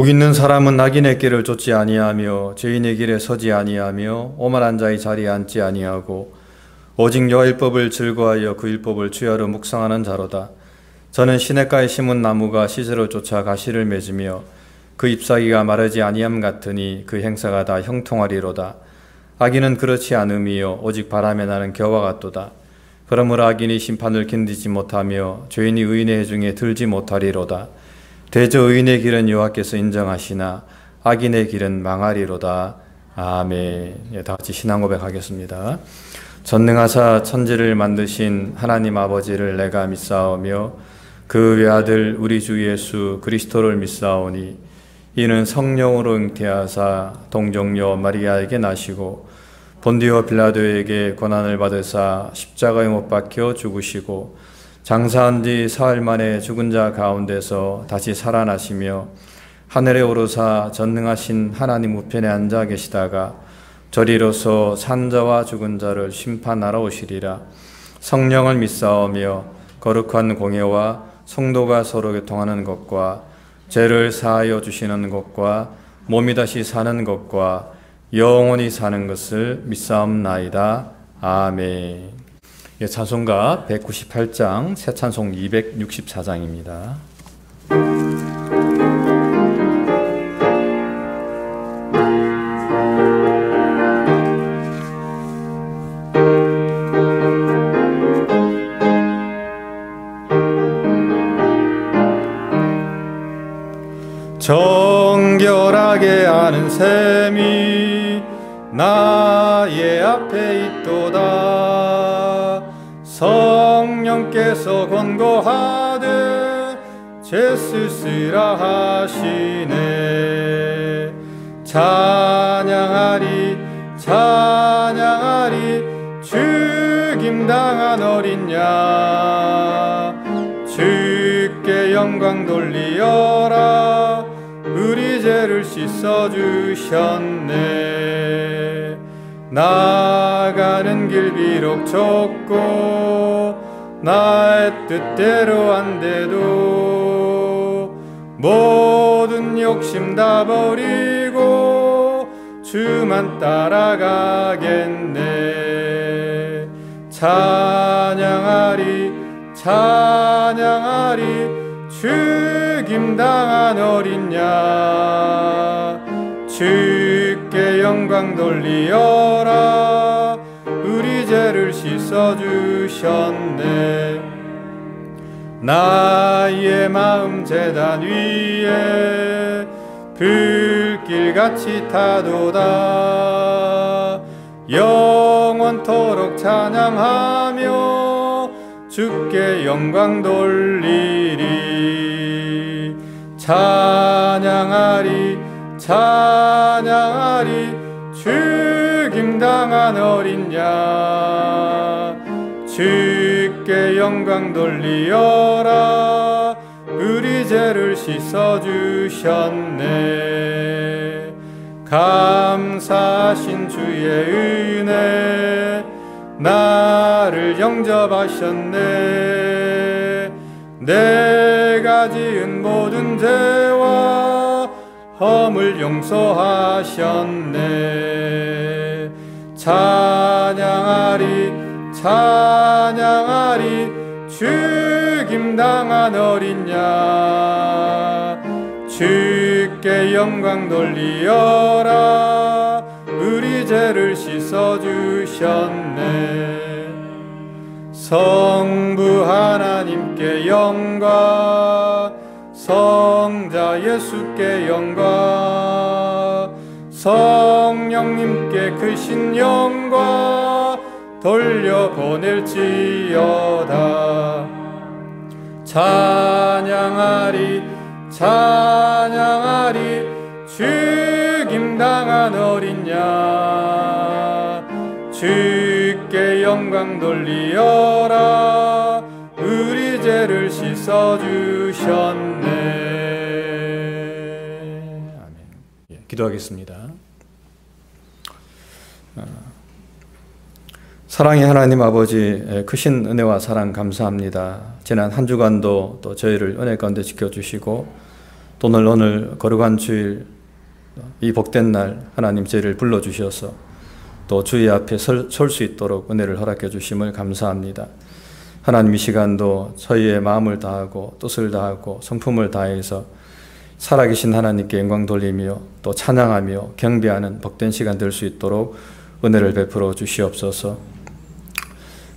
복 있는 사람은 악인의 길을 쫓지 아니하며 죄인의 길에 서지 아니하며 오만한 자의 자리에 앉지 아니하고 오직 여호와의 법을 즐거워하여 그 율법을 주야로 묵상하는 자로다. 저는 시냇가에 심은 나무가 시새로 쫓아 가시를 맺으며 그 잎사귀가 마르지 아니함 같으니 그 행사가 다 형통하리로다. 악인은 그렇지 않음이요 오직 바람에 나는 겨와 같도다. 그러므로 악인이 심판을 견디지 못하며 죄인이 의인의 해중에 들지 못하리로다. 대저 의인의 길은 여호와께서 인정하시나 악인의 길은 망하리로다. 아멘. 다 같이 신앙 고백하겠습니다. 전능하사 천지를 만드신 하나님 아버지를 내가 믿사오며 그 외아들 우리 주 예수 그리스도를 믿사오니 이는 성령으로 잉태하사 동정녀 마리아에게 나시고 본디오 빌라도에게 고난을 받으사 십자가에 못 박혀 죽으시고 장사한 뒤 사흘 만에 죽은 자 가운데서 다시 살아나시며 하늘에 오르사 전능하신 하나님 우편에 앉아 계시다가 저리로서 산 자와 죽은 자를 심판하러 오시리라. 성령을 믿사오며 거룩한 공예와 성도가 서로 교통하는 것과 죄를 사하여 주시는 것과 몸이 다시 사는 것과 영원히 사는 것을 믿사옵나이다. 아멘. 찬송가 198장 새 찬송 264장입니다. 정결하게 아는 셈이 나의 앞에 있도다. 성령께서 권고하되 죄 쓸쓸하 하시네. 찬양하리 찬양하리 죽임당한 어린 양 주께 영광 돌리어라. 우리 죄를 씻어주셨네. 나가는 길 비록 좁고 나의 뜻대로 안 돼도 모든 욕심 다 버리고 주만 따라가겠네. 찬양하리 찬양하리 죽임당한 어린 양 주께 영광 돌리어라. 우리 죄를 씻어주셨네. 나의 마음 제단 위에 불길같이 타도다. 영원토록 찬양하며 주께 영광 돌리리. 찬양하리 찬양하리 죽임당한 어린 양 주께 영광 돌리어라. 우리 죄를 씻어주셨네. 감사하신 주의 은혜 나를 영접하셨네. 내가 지은 모든 죄와 허물 용서하셨네. 찬양하리 찬양하리 죽임당한 어린 양 주께 영광 돌리어라. 우리 죄를 씻어주셨네. 성부 하나님께 영광, 성자 예수께 영광, 성령님께 크신 영광 돌려보낼지어다. 찬양하리 찬양하리 죽임당한 어린 양 주께 영광 돌리어라. 우리 죄를 씻어주셨네. 아멘. 기도하겠습니다. 사랑의 하나님 아버지, 크신 은혜와 사랑 감사합니다. 지난 한 주간도 또 저희를 은혜 가운데 지켜주시고 또 오늘 거룩한 주일 이 복된 날 하나님 저희를 불러주셔서 또 주의 앞에 설 수 있도록 은혜를 허락해 주심을 감사합니다. 하나님 이 시간도 저희의 마음을 다하고 뜻을 다하고 성품을 다해서 살아계신 하나님께 영광 돌리며 또 찬양하며 경배하는 복된 시간 될 수 있도록 은혜를 베풀어 주시옵소서.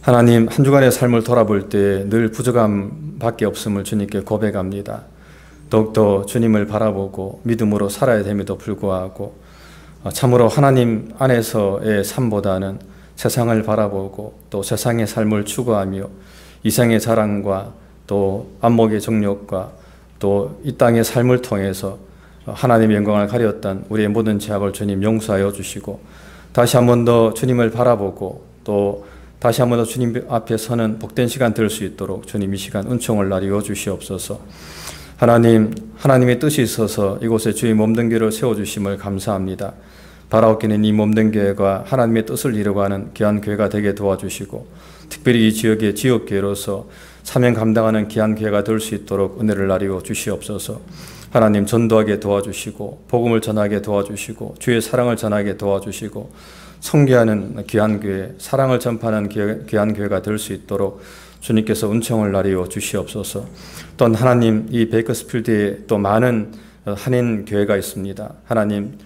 하나님 한 주간의 삶을 돌아볼 때 늘 부족함밖에 없음을 주님께 고백합니다. 더욱더 주님을 바라보고 믿음으로 살아야 됨에도 불구하고 참으로 하나님 안에서의 삶보다는 세상을 바라보고 또 세상의 삶을 추구하며 이생의 자랑과 또 안목의 정욕과 또 이 땅의 삶을 통해서 하나님의 영광을 가렸던 우리의 모든 죄악을 주님 용서하여 주시고 다시 한 번 더 주님을 바라보고 또 다시 한 번 더 주님 앞에 서는 복된 시간 될 수 있도록 주님 이 시간 은총을 나리워 주시옵소서. 하나님의 뜻이 있어서 이곳에 주의 몸된 교회를 세워주심을 감사합니다. 바라옵기는 이 몸된 교회가 하나님의 뜻을 이루고 하는 귀한 교회가 되게 도와주시고 특별히 이 지역의 지역교회로서 사명 감당하는 귀한 교회가 될 수 있도록 은혜를 나리워 주시옵소서. 하나님 전도하게 도와주시고 복음을 전하게 도와주시고 주의 사랑을 전하게 도와주시고 선교하는 귀한 교회, 사랑을 전파하는 귀한 교회가 될 수 있도록 주님께서 은총을 나리워 주시옵소서. 또한 하나님 이 베이커스필드에 또 많은 한인 교회가 있습니다. 하나님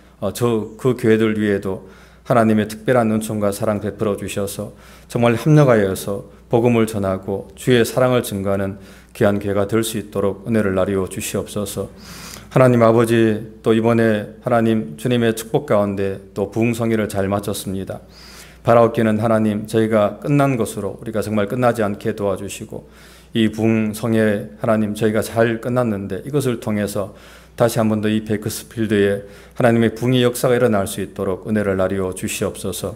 그 교회들 위에도 하나님의 특별한 은총과 사랑 베풀어 주셔서 정말 협력하여서 복음을 전하고 주의 사랑을 증거하는 귀한 교회가 될 수 있도록 은혜를 나리워 주시옵소서. 하나님 아버지 또 이번에 하나님 주님의 축복 가운데 또 부흥성회를 잘 마쳤습니다. 바라옵기는 하나님 저희가 끝난 것으로 우리가 정말 끝나지 않게 도와주시고 이 부흥성회 하나님 저희가 잘 끝났는데 이것을 통해서 다시 한 번 더 이 베이커스필드에 하나님의 부흥의 역사가 일어날 수 있도록 은혜를 나리워 주시옵소서.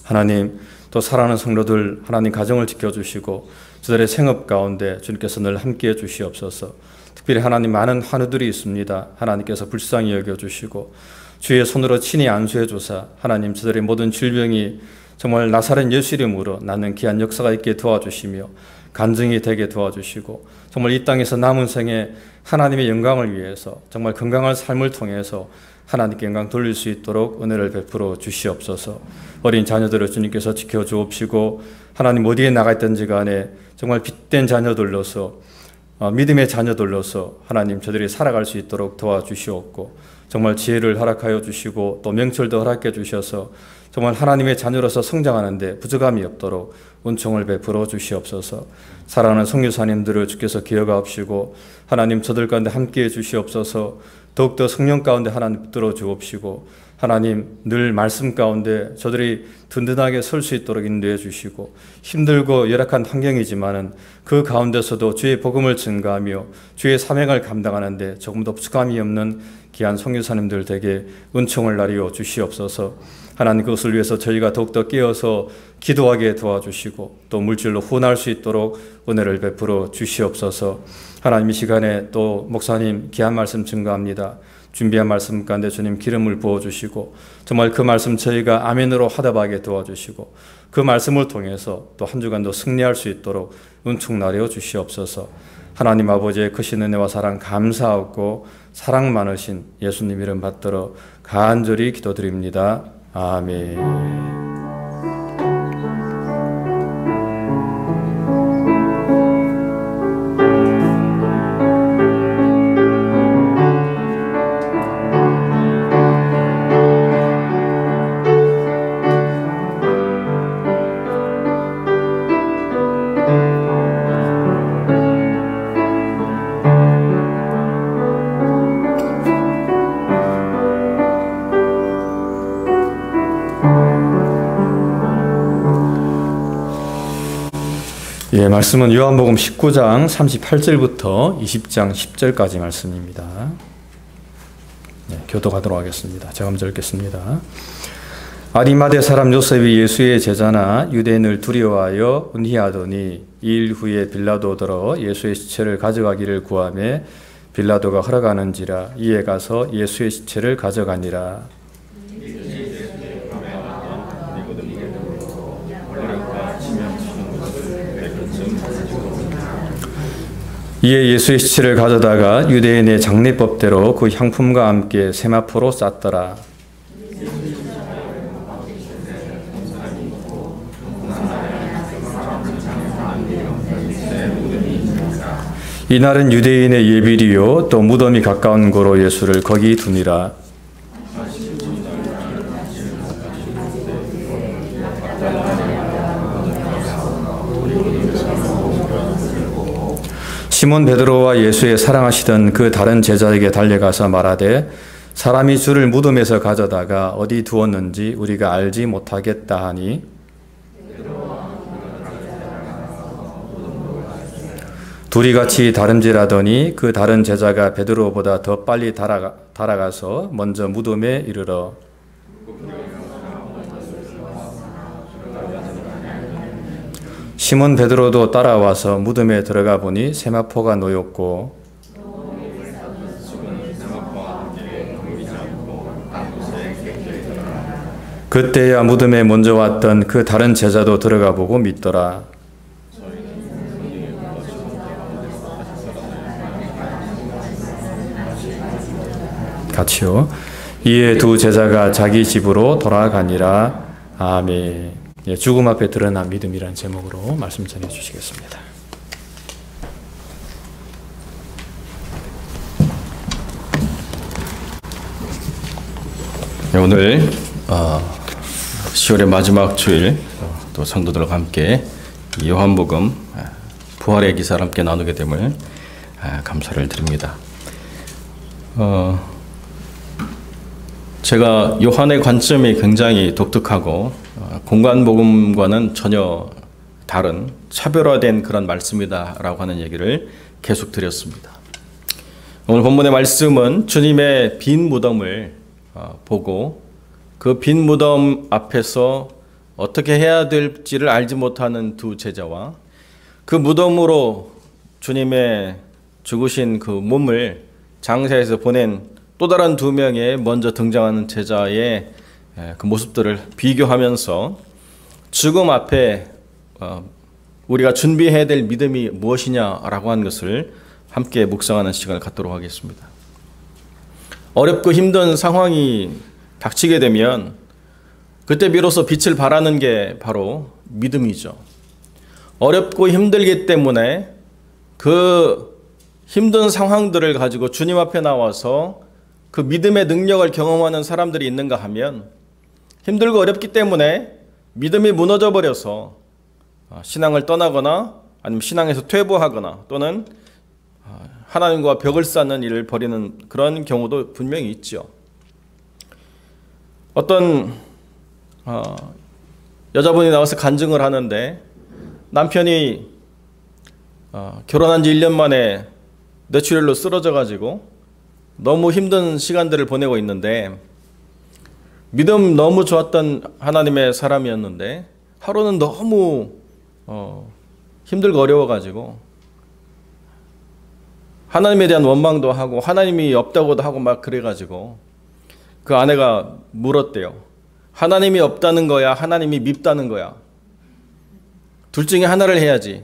하나님 또 사랑하는 성도들 하나님 가정을 지켜주시고 저들의 생업 가운데 주님께서 늘 함께해 주시옵소서. 특별히 하나님 많은 환우들이 있습니다. 하나님께서 불쌍히 여겨주시고 주의 손으로 친히 안수해 주사 하나님 저들의 모든 질병이 정말 나사렛 예수 이름으로 낫는 귀한 역사가 있게 도와주시며 간증이 되게 도와주시고 정말 이 땅에서 남은 생에 하나님의 영광을 위해서 정말 건강한 삶을 통해서 하나님께 영광 돌릴 수 있도록 은혜를 베풀어 주시옵소서. 어린 자녀들을 주님께서 지켜주옵시고 하나님 어디에 나가 있든지 간에 정말 빛된 자녀들로서 믿음의 자녀들로서 하나님 저들이 살아갈 수 있도록 도와주시옵고 정말 지혜를 허락하여 주시고 또 명철도 허락해 주셔서 정말 하나님의 자녀로서 성장하는데 부족함이 없도록 은총을 베풀어 주시옵소서. 사랑하는 선교사님들을 주께서 기억하옵시고 하나님 저들 가운데 함께해 주시옵소서. 더욱더 성령 가운데 하나님 붙들어 주옵시고 하나님 늘 말씀 가운데 저들이 든든하게 설 수 있도록 인도해 주시고 힘들고 열악한 환경이지만은 그 가운데서도 주의 복음을 증거하며 주의 사명을 감당하는데 조금도 부족함이 없는 귀한 선교사님들 되게 은총을 나리워 주시옵소서. 하나님 그것을 위해서 저희가 더욱더 깨어서 기도하게 도와주시고 또 물질로 후원할 수 있도록 은혜를 베풀어 주시옵소서. 하나님 이 시간에 또 목사님 귀한 말씀 증거합니다. 준비한 말씀 가운데 주님 기름을 부어주시고 정말 그 말씀 저희가 아멘으로 화답하게 도와주시고 그 말씀을 통해서 또 한 주간도 승리할 수 있도록 은총 나려 주시옵소서. 하나님 아버지의 크신 은혜와 사랑 감사하고 사랑 많으신 예수님 이름 받들어 간절히 기도드립니다. 아멘. 예, 말씀은 요한복음 19장 38절부터 20장 10절까지 말씀입니다. 네, 교독하도록 하겠습니다. 제가 먼저 읽겠습니다. 아리마대 사람 요셉이 예수의 제자나 유대인을 두려워하여 은희하더니 2일 후에 빌라도 들어 예수의 시체를 가져가기를 구하며 빌라도가 허락하는지라 이에 가서 예수의 시체를 가져가니라. 이에 예수의 시체를 가져다가 유대인의 장례법대로 그 향품과 함께 세마포로 쌌더라. 이날은 유대인의 예비리요 또 무덤이 가까운 고로 예수를 거기 두니라. 시몬 베드로와 예수의 사랑하시던 그 다른 제자에게 달려가서 말하되 사람이 주를 무덤에서 가져다가 어디 두었는지 우리가 알지 못하겠다 하니 둘이 같이 다름질하더니 그 다른 제자가 베드로보다 더 빨리 달아가서 먼저 무덤에 이르러 시몬 베드로도 따라와서 무덤에 들어가 보니 세마포가 놓였고 그때야 무덤에 먼저 왔던 그 다른 제자도 들어가 보고 믿더라. 같이요. 이에 두 제자가 자기 집으로 돌아가니라. 아멘. 예, 죽음 앞에 드러난 믿음이라는 제목으로 말씀 전해 주시겠습니다. 네, 오늘 10월의 마지막 주일 또 성도들과 함께 요한복음 부활의 기사를 함께 나누게 됨을 감사를 드립니다. 제가 요한의 관점이 굉장히 독특하고 공관복음과는 전혀 다른 차별화된 그런 말씀이다라고 하는 얘기를 계속 드렸습니다. 오늘 본문의 말씀은 주님의 빈 무덤을 보고 그 빈 무덤 앞에서 어떻게 해야 될지를 알지 못하는 두 제자와 그 무덤으로 주님의 죽으신 그 몸을 장사해서 보낸 또 다른 두 명의 먼저 등장하는 제자의 그 모습들을 비교하면서 죽음 앞에 우리가 준비해야 될 믿음이 무엇이냐라고 하는 것을 함께 묵상하는 시간을 갖도록 하겠습니다. 어렵고 힘든 상황이 닥치게 되면 그때 비로소 빛을 발하는 게 바로 믿음이죠. 어렵고 힘들기 때문에 그 힘든 상황들을 가지고 주님 앞에 나와서 그 믿음의 능력을 경험하는 사람들이 있는가 하면 힘들고 어렵기 때문에 믿음이 무너져 버려서 신앙을 떠나거나 아니면 신앙에서 퇴보하거나 또는 하나님과 벽을 쌓는 일을 벌이는 그런 경우도 분명히 있죠. 어떤 여자분이 나와서 간증을 하는데 남편이 결혼한 지 1년 만에 뇌출혈로 쓰러져 가지고 너무 힘든 시간들을 보내고 있는데 믿음 너무 좋았던 하나님의 사람이었는데 하루는 너무 힘들고 어려워가지고 하나님에 대한 원망도 하고 하나님이 없다고도 하고 막 그래가지고 그 아내가 물었대요. 하나님이 없다는 거야? 하나님이 밉다는 거야? 둘 중에 하나를 해야지.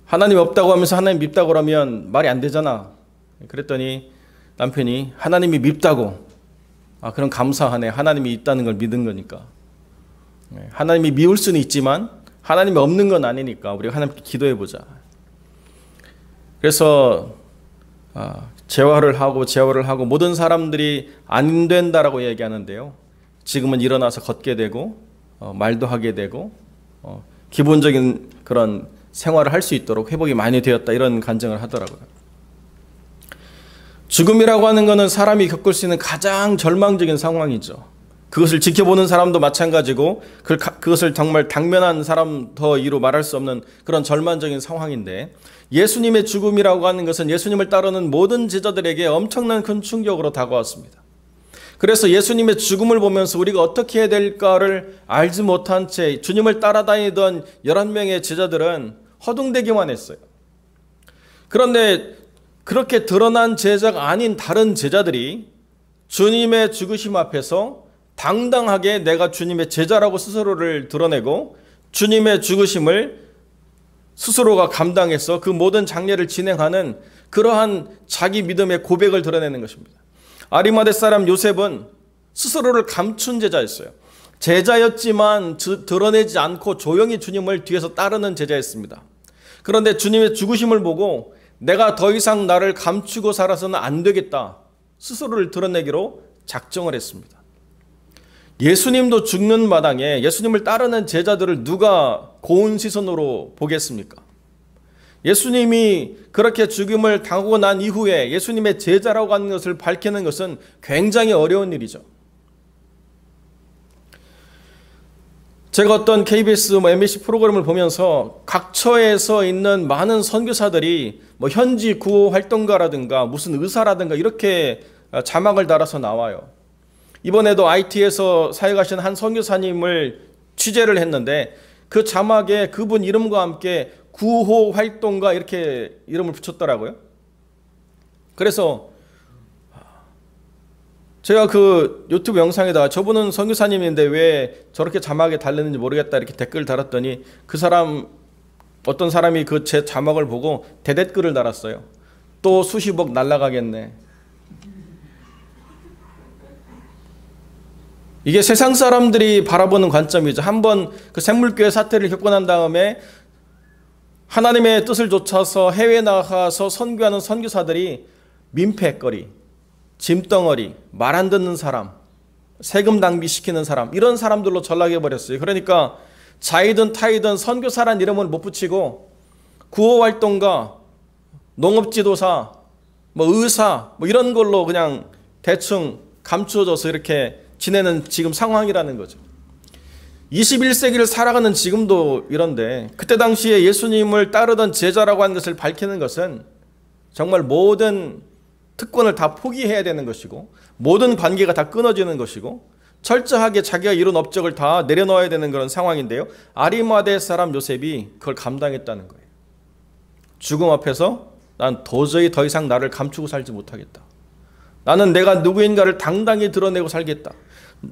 하나님이 없다고 하면서 하나님 밉다고 그러면 말이 안 되잖아. 그랬더니 남편이 하나님이 밉다고. 그럼 감사하네. 하나님이 있다는 걸 믿은 거니까. 하나님이 미울 수는 있지만 하나님이 없는 건 아니니까 우리가 하나님께 기도해보자. 그래서 재활을 하고 모든 사람들이 안 된다라고 얘기하는데요. 지금은 일어나서 걷게 되고 말도 하게 되고 기본적인 그런 생활을 할 수 있도록 회복이 많이 되었다 이런 간증을 하더라고요. 죽음이라고 하는 것은 사람이 겪을 수 있는 가장 절망적인 상황이죠. 그것을 지켜보는 사람도 마찬가지고 그것을 정말 당면한 사람 더 이루 말할 수 없는 그런 절망적인 상황인데 예수님의 죽음이라고 하는 것은 예수님을 따르는 모든 제자들에게 엄청난 큰 충격으로 다가왔습니다. 그래서 예수님의 죽음을 보면서 우리가 어떻게 해야 될까를 알지 못한 채 주님을 따라다니던 11명의 제자들은 허둥대기만 했어요. 그런데 그렇게 드러난 제자가 아닌 다른 제자들이 주님의 죽으심 앞에서 당당하게 내가 주님의 제자라고 스스로를 드러내고 주님의 죽으심을 스스로가 감당해서 그 모든 장례를 진행하는 그러한 자기 믿음의 고백을 드러내는 것입니다. 아리마대 사람 요셉은 스스로를 감춘 제자였어요. 제자였지만 드러내지 않고 조용히 주님을 뒤에서 따르는 제자였습니다. 그런데 주님의 죽으심을 보고 내가 더 이상 나를 감추고 살아서는 안 되겠다, 스스로를 드러내기로 작정을 했습니다. 예수님도 죽는 마당에 예수님을 따르는 제자들을 누가 고운 시선으로 보겠습니까? 예수님이 그렇게 죽임을 당하고 난 이후에 예수님의 제자라고 하는 것을 밝히는 것은 굉장히 어려운 일이죠. 제가 어떤 KBS MBC 프로그램을 보면서 각처에서 있는 많은 선교사들이 현지 구호 활동가라든가 무슨 의사라든가 이렇게 자막을 달아서 나와요. 이번에도 IT에서 사역하신 한 선교사님을 취재를 했는데 그 자막에 그분 이름과 함께 구호 활동가 이렇게 이름을 붙였더라고요. 그래서 제가 그 유튜브 영상에다가 저분은 선교사님인데 왜 저렇게 자막에 달렸는지 모르겠다 이렇게 댓글 달았더니 그 사람, 어떤 사람이 그 제 자막을 보고 대댓글을 달았어요. 또 수십억 날라가겠네. 이게 세상 사람들이 바라보는 관점이죠. 한번 그 샘물교회 사태를 겪고 난 다음에 하나님의 뜻을 좇아서 해외에 나가서 선교하는 선교사들이 민폐거리, 짐덩어리, 말 안 듣는 사람, 세금 낭비시키는 사람, 이런 사람들로 전락해버렸어요. 그러니까 자이든 타이든 선교사란 이름을 못 붙이고 구호활동가, 농업지도사, 의사 이런 걸로 그냥 대충 감추어져서 이렇게 지내는 지금 상황이라는 거죠. 21세기를 살아가는 지금도 이런데 그때 당시에 예수님을 따르던 제자라고 하는 것을 밝히는 것은 정말 모든 특권을 다 포기해야 되는 것이고 모든 관계가 다 끊어지는 것이고 철저하게 자기가 이룬 업적을 다 내려놓아야 되는 그런 상황인데요. 아리마대 사람 요셉이 그걸 감당했다는 거예요. 죽음 앞에서 난 도저히 더 이상 나를 감추고 살지 못하겠다. 나는 내가 누구인가를 당당히 드러내고 살겠다.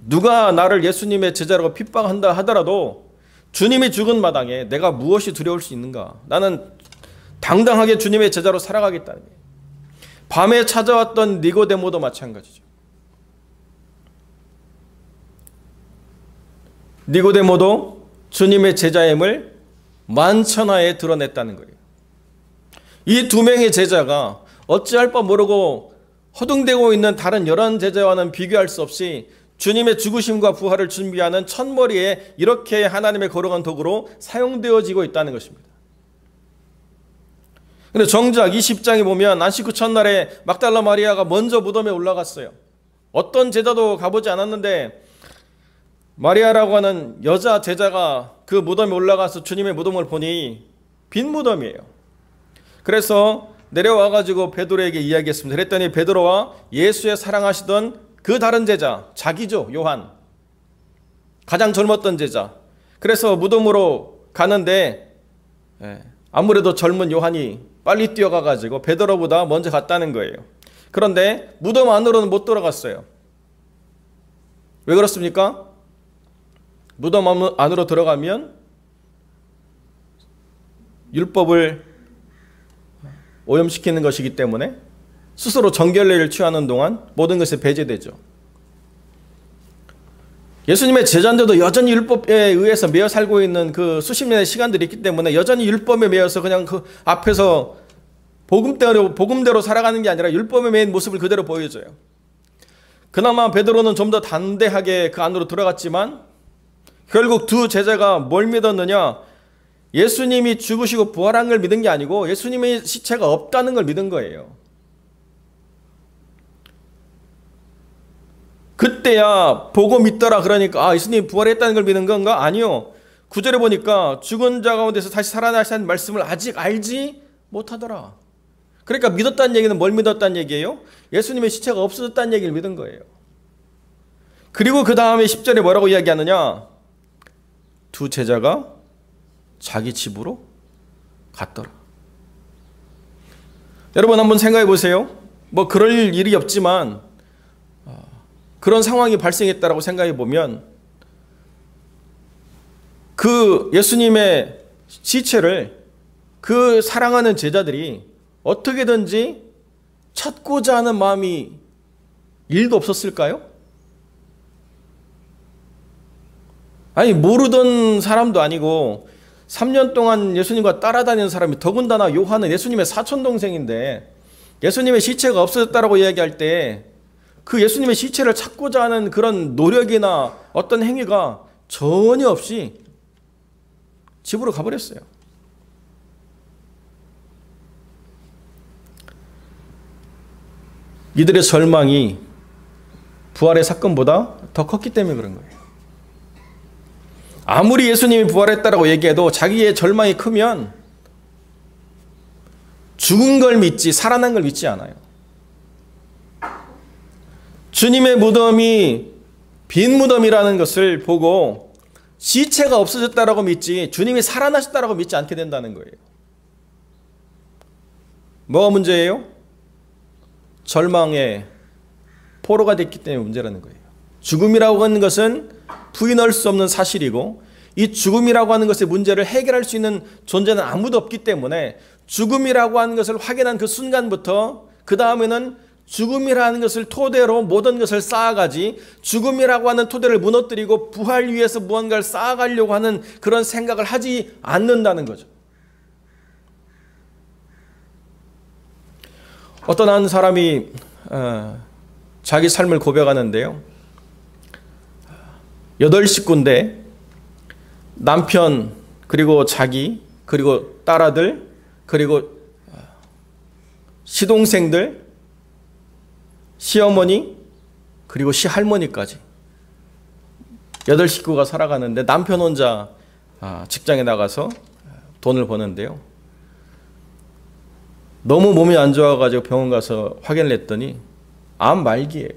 누가 나를 예수님의 제자라고 핍박한다 하더라도 주님이 죽은 마당에 내가 무엇이 두려울 수 있는가? 나는 당당하게 주님의 제자로 살아가겠다는 거예요. 밤에 찾아왔던 니고데모도 마찬가지죠. 니고데모도 주님의 제자임을 만천하에 드러냈다는 거예요. 이 두 명의 제자가 어찌할 바 모르고 허둥대고 있는 다른 11 제자와는 비교할 수 없이 주님의 죽으심과 부활을 준비하는 첫머리에 이렇게 하나님의 거룩한 도구로 사용되어지고 있다는 것입니다. 근데 정작 이 10장에 보면 안식구 첫날에 막달라 마리아가 먼저 무덤에 올라갔어요. 어떤 제자도 가보지 않았는데 마리아라고 하는 여자 제자가 그 무덤에 올라가서 주님의 무덤을 보니 빈 무덤이에요. 그래서 내려와가지고 베드로에게 이야기했습니다. 그랬더니 베드로와 예수의 사랑하시던 그 다른 제자, 자기죠, 요한. 가장 젊었던 제자. 그래서 무덤으로 가는데 아무래도 젊은 요한이 빨리 뛰어가가지고 베드로보다 먼저 갔다는 거예요. 그런데 무덤 안으로는 못 들어갔어요. 왜 그렇습니까? 무덤 안으로 들어가면 율법을 오염시키는 것이기 때문에 스스로 정결례를 취하는 동안 모든 것이 배제되죠. 예수님의 제자인데도 여전히 율법에 의해서 매여 살고 있는 그 수십 년의 시간들이 있기 때문에 여전히 율법에 매여서 그냥 그 앞에서 복음대로 살아가는 게 아니라 율법에 매인 모습을 그대로 보여줘요. 그나마 베드로는 좀 더 담대하게 그 안으로 들어갔지만 결국 두 제자가 뭘 믿었느냐? 예수님이 죽으시고 부활한 걸 믿은 게 아니고 예수님의 시체가 없다는 걸 믿은 거예요. 그때야 보고 믿더라 그러니까 예수님이 부활했다는 걸 믿는 건가? 아니요. 9절에 보니까 죽은 자 가운데서 다시 살아나시는 말씀을 아직 알지 못하더라. 그러니까 믿었다는 얘기는 뭘 믿었다는 얘기예요? 예수님의 시체가 없어졌다는 얘기를 믿은 거예요. 그리고 그 다음에 10절에 뭐라고 이야기하느냐? 두 제자가 자기 집으로 갔더라. 여러분 한번 생각해 보세요. 그럴 일이 없지만 그런 상황이 발생했다라고 생각해 보면 그 예수님의 시체를 그 사랑하는 제자들이 어떻게든지 찾고자 하는 마음이 1도 없었을까요? 아니, 모르던 사람도 아니고 3년 동안 예수님과 따라다니는 사람이, 더군다나 요한은 예수님의 사촌동생인데 예수님의 시체가 없어졌다라고 이야기할 때 그 예수님의 시체를 찾고자 하는 그런 노력이나 어떤 행위가 전혀 없이 집으로 가버렸어요. 이들의 절망이 부활의 사건보다 더 컸기 때문에 그런 거예요. 아무리 예수님이 부활했다라고 얘기해도 자기의 절망이 크면 죽은 걸 믿지 살아난 걸 믿지 않아요. 주님의 무덤이 빈 무덤이라는 것을 보고 시체가 없어졌다라고 믿지 주님이 살아나셨다라고 믿지 않게 된다는 거예요. 뭐가 문제예요? 절망의 포로가 됐기 때문에 문제라는 거예요. 죽음이라고 하는 것은 부인할 수 없는 사실이고, 이 죽음이라고 하는 것의 문제를 해결할 수 있는 존재는 아무도 없기 때문에 죽음이라고 하는 것을 확인한 그 순간부터 그 다음에는 죽음이라는 것을 토대로 모든 것을 쌓아가지, 죽음이라고 하는 토대를 무너뜨리고 부활 위에서 무언가를 쌓아가려고 하는 그런 생각을 하지 않는다는 거죠. 어떤 한 사람이 자기 삶을 고백하는데요. 8식구인데 남편, 그리고 자기, 그리고 딸아들, 그리고 시동생들, 시어머니, 그리고 시할머니까지 8식구가 살아가는데 남편 혼자 직장에 나가서 돈을 버는데요. 너무 몸이 안 좋아가지고 병원 가서 확인을 했더니 암 말기예요.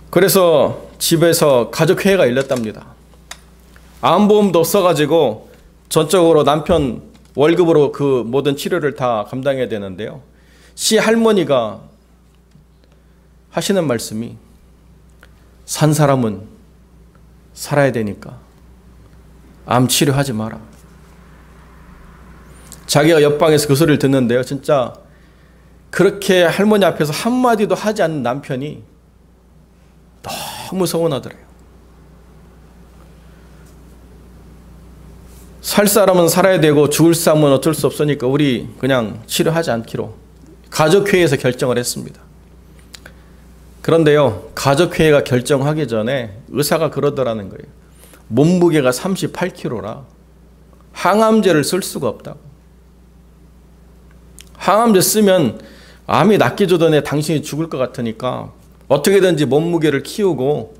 그래서 집에서 가족회의가 열렸답니다. 암보험도 없어가지고 전적으로 남편 월급으로 그 모든 치료를 다 감당해야 되는데요. 시할머니가 하시는 말씀이, 산 사람은 살아야 되니까 암 치료하지 마라. 자기가 옆방에서 그 소리를 듣는데요. 진짜 그렇게 할머니 앞에서 한마디도 하지 않는 남편이 너무 서운하더래요. 살 사람은 살아야 되고 죽을 사람은 어쩔 수 없으니까 우리 그냥 치료하지 않기로 가족회의에서 결정을 했습니다. 그런데요, 가족회의가 결정하기 전에 의사가 그러더라는 거예요. 몸무게가 38kg라 항암제를 쓸 수가 없다고. 항암제 쓰면 암이 낫기 전에 당신이 죽을 것 같으니까 어떻게든지 몸무게를 키우고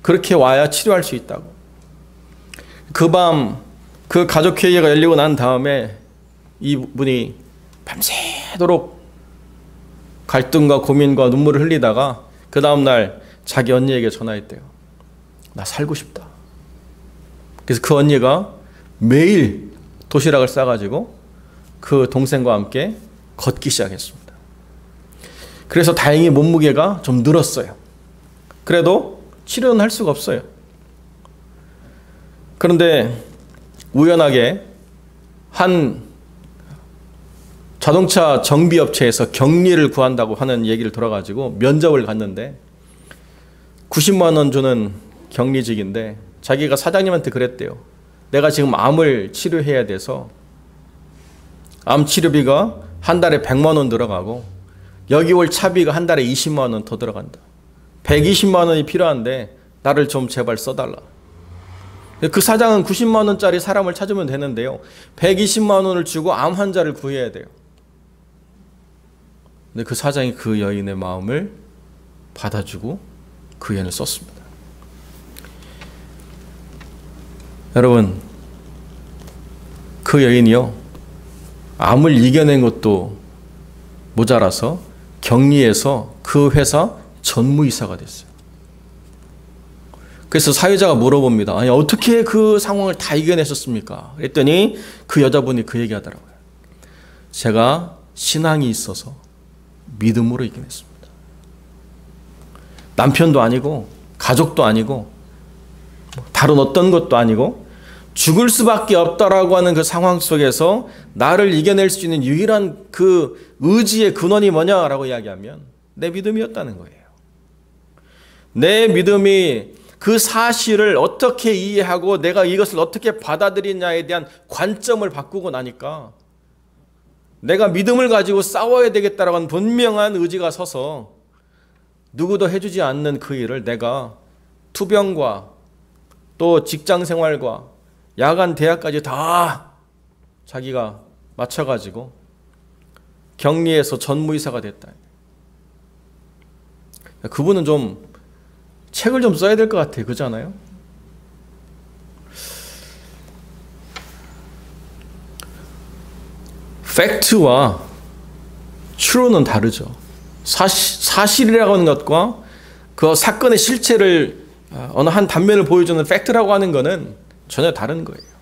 그렇게 와야 치료할 수 있다고. 그 밤 그 가족회의가 열리고 난 다음에 이분이 밤새도록 갈등과 고민과 눈물을 흘리다가 그 다음날 자기 언니에게 전화했대요. 나 살고 싶다. 그래서 그 언니가 매일 도시락을 싸가지고 그 동생과 함께 걷기 시작했습니다. 그래서 다행히 몸무게가 좀 늘었어요. 그래도 치료는 할 수가 없어요. 그런데 우연하게 한 자동차 정비업체에서 격리를 구한다고 하는 얘기를 들어가지고 면접을 갔는데 90만 원 주는 격리직인데 자기가 사장님한테 그랬대요. 내가 지금 암을 치료해야 돼서 암 치료비가 한 달에 100만 원 들어가고 여기 올 차비가 한 달에 20만 원 더 들어간다. 120만 원이 필요한데 나를 좀 제발 써달라. 그 사장은 90만 원짜리 사람을 찾으면 되는데요. 120만 원을 주고 암 환자를 구해야 돼요. 근데 그 사장이 그 여인의 마음을 받아주고 그 여인을 썼습니다. 여러분, 그 여인이요, 암을 이겨낸 것도 모자라서 격리해서 그 회사 전무이사가 됐어요. 그래서 사회자가 물어봅니다. 아니, 어떻게 그 상황을 다 이겨내셨습니까? 그랬더니 그 여자분이 그 얘기하더라고요. 제가 신앙이 있어서 믿음으로 이겨냈습니다. 남편도 아니고 가족도 아니고 다른 어떤 것도 아니고 죽을 수밖에 없다라고 하는 그 상황 속에서 나를 이겨낼 수 있는 유일한 그 의지의 근원이 뭐냐라고 이야기하면 내 믿음이었다는 거예요. 내 믿음이 그 사실을 어떻게 이해하고 내가 이것을 어떻게 받아들이냐에 대한 관점을 바꾸고 나니까 내가 믿음을 가지고 싸워야 되겠다라고 하는 분명한 의지가 서서 누구도 해주지 않는 그 일을 내가 투병과 또 직장생활과 야간 대학까지 다 자기가 맞춰가지고 격리해서 전무이사가 됐다. 그분은 좀 책을 좀 써야 될 것 같아요. 그렇잖아요? 팩트와 true는 다르죠. 사실이라고 하는 것과 그 사건의 실체를 어느 한 단면을 보여주는 팩트라고 하는 것은 전혀 다른 거예요.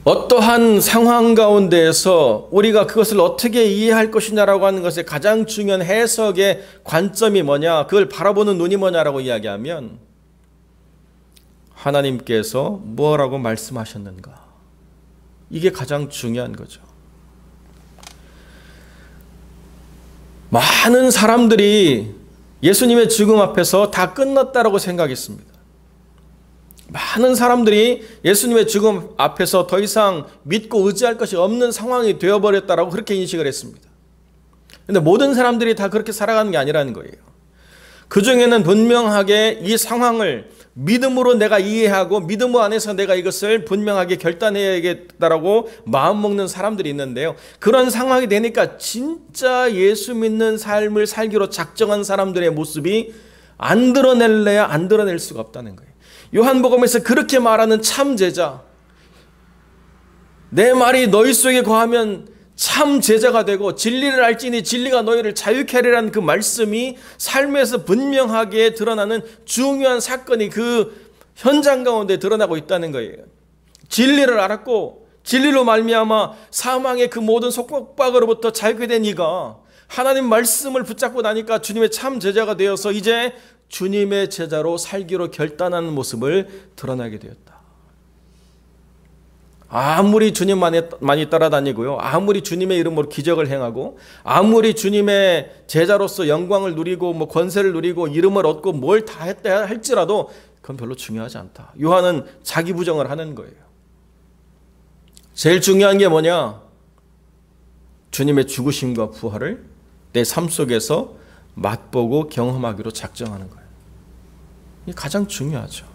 어떠한 상황 가운데에서 우리가 그것을 어떻게 이해할 것이냐라고 하는 것의 가장 중요한 해석의 관점이 뭐냐, 그걸 바라보는 눈이 뭐냐라고 이야기하면 하나님께서 뭐라고 말씀하셨는가, 이게 가장 중요한 거죠. 많은 사람들이 예수님의 죽음 앞에서 다 끝났다라고 생각했습니다. 많은 사람들이 예수님의 죽음 앞에서 더 이상 믿고 의지할 것이 없는 상황이 되어버렸다라고 그렇게 인식을 했습니다. 그런데 모든 사람들이 다 그렇게 살아가는 게 아니라는 거예요. 그 중에는 분명하게 이 상황을 믿음으로 내가 이해하고 믿음 안에서 내가 이것을 분명하게 결단해야겠다라고 마음먹는 사람들이 있는데요. 그런 상황이 되니까 진짜 예수 믿는 삶을 살기로 작정한 사람들의 모습이 안 드러낼래야 안 드러낼 수가 없다는 거예요. 요한복음에서 그렇게 말하는 참 제자, 내 말이 너희 속에 거하면 참 제자가 되고 진리를 알지니 진리가 너희를 자유케 하리라는 그 말씀이 삶에서 분명하게 드러나는 중요한 사건이 그 현장 가운데 드러나고 있다는 거예요. 진리를 알았고 진리로 말미암아 사망의 그 모든 속박으로부터 자유케 된 이가 하나님 말씀을 붙잡고 나니까 주님의 참 제자가 되어서 이제 주님의 제자로 살기로 결단하는 모습을 드러나게 되었다. 아무리 주님 많이 따라다니고요, 아무리 주님의 이름으로 기적을 행하고, 아무리 주님의 제자로서 영광을 누리고 뭐 권세를 누리고 이름을 얻고 뭘 다 했다 할지라도 그건 별로 중요하지 않다. 요한은 자기 부정을 하는 거예요. 제일 중요한 게 뭐냐? 주님의 죽으심과 부활을 내 삶 속에서 맛보고 경험하기로 작정하는 거예요. 이게 가장 중요하죠.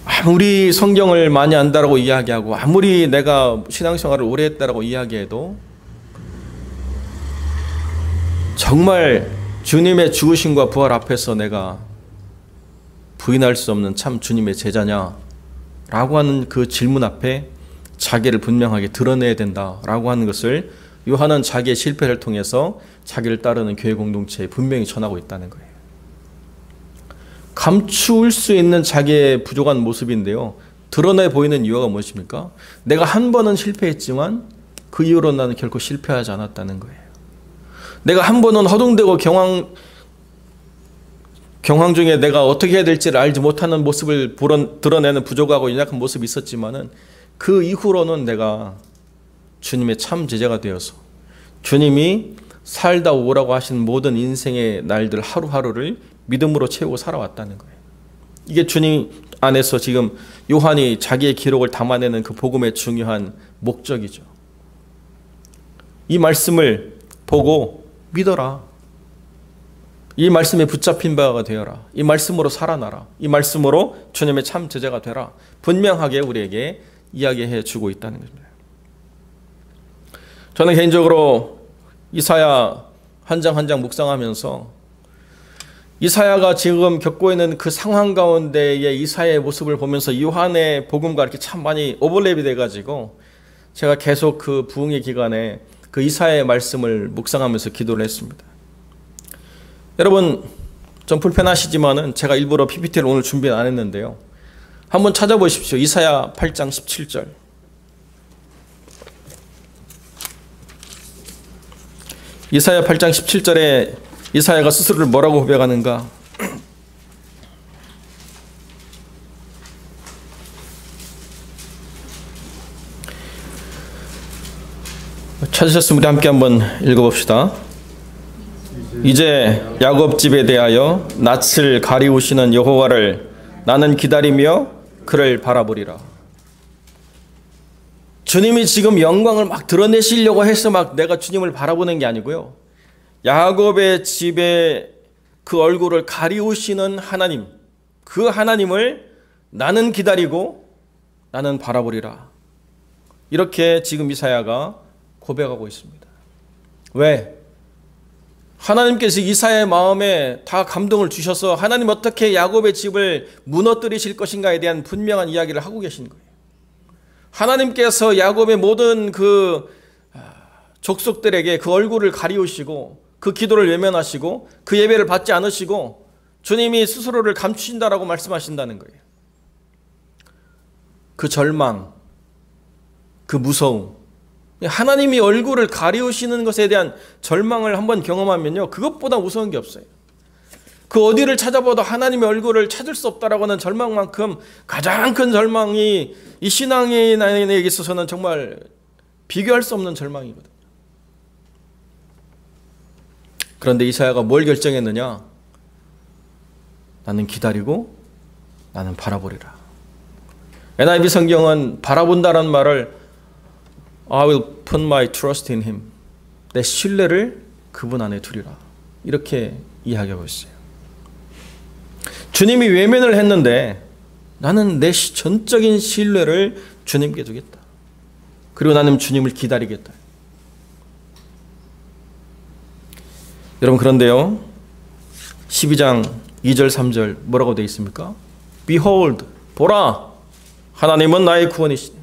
아무리 성경을 많이 안다라고 이야기하고 아무리 내가 신앙생활을 오래 했다라고 이야기해도 정말 주님의 죽으심과 부활 앞에서 내가 부인할 수 없는 참 주님의 제자냐? 라고 하는 그 질문 앞에 자기를 분명하게 드러내야 된다라고 하는 것을 요한은 자기의 실패를 통해서 자기를 따르는 교회 공동체에 분명히 전하고 있다는 거예요. 감추을 수 있는 자기의 부족한 모습인데요, 드러내 보이는 이유가 무엇입니까? 내가 한 번은 실패했지만 그 이후로 나는 결코 실패하지 않았다는 거예요. 내가 한 번은 허둥대고 경황 중에 내가 어떻게 해야 될지를 알지 못하는 모습을 드러내는 부족하고 연약한 모습이 있었지만은 그 이후로는 내가 주님의 참 제자가 되어서 주님이 살다 오라고 하신 모든 인생의 날들 하루하루를 믿음으로 채우고 살아왔다는 거예요. 이게 주님 안에서 지금 요한이 자기의 기록을 담아내는 그 복음의 중요한 목적이죠. 이 말씀을 보고 믿어라. 이 말씀에 붙잡힌 바가 되어라. 이 말씀으로 살아나라. 이 말씀으로 주님의 참 제자가 되라. 분명하게 우리에게 이야기해 주고 있다는 겁니다. 저는 개인적으로 이사야 한 장 한 장 묵상하면서 이사야가 지금 겪고 있는 그 상황 가운데의 이사야의 모습을 보면서 요한의 복음과 이렇게 참 많이 오버랩이 돼가지고 제가 계속 그 부흥의 기간에 그 이사야의 말씀을 묵상하면서 기도를 했습니다. 여러분, 좀 불편하시지만은 제가 일부러 PPT를 오늘 준비 안 했는데요. 한번 찾아보십시오. 이사야 8장 17절. 이사야 8장 17절에 이사야가 스스로를 뭐라고 고백하는가? 찾으셨으면 우리 함께 한번 읽어봅시다. 이제 야곱 집에 대하여 낯을 가리우시는 여호와를 나는 기다리며 그를 바라보리라. 주님이 지금 영광을 막 드러내시려고 해서 막 내가 주님을 바라보는 게 아니고요. 야곱의 집에 그 얼굴을 가리우시는 하나님, 그 하나님을 나는 기다리고 나는 바라보리라. 이렇게 지금 이사야가 고백하고 있습니다. 왜? 하나님께서 이사야의 마음에 다 감동을 주셔서 하나님 어떻게 야곱의 집을 무너뜨리실 것인가에 대한 분명한 이야기를 하고 계신 거예요. 하나님께서 야곱의 모든 그 족속들에게 그 얼굴을 가리우시고 그 기도를 외면하시고 그 예배를 받지 않으시고 주님이 스스로를 감추신다라고 말씀하신다는 거예요. 그 절망, 그 무서움, 하나님이 얼굴을 가리우시는 것에 대한 절망을 한번 경험하면요, 그것보다 무서운 게 없어요. 그 어디를 찾아봐도 하나님의 얼굴을 찾을 수 없다라고 하는 절망만큼 가장 큰 절망이 이 신앙인에게 있어서는 정말 비교할 수 없는 절망이거든요. 그런데 이사야가 뭘 결정했느냐? 나는 기다리고 나는 바라보리라. NIV 성경은 바라본다라는 말을 I will put my trust in him. 내 신뢰를 그분 안에 두리라. 이렇게 이야기하고 있어요. 주님이 외면을 했는데 나는 내 전적인 신뢰를 주님께 두겠다. 그리고 나는 주님을 기다리겠다. 여러분, 그런데요, 12장 2절 3절 뭐라고 되어 있습니까? Behold, 보라, 하나님은 나의 구원이시니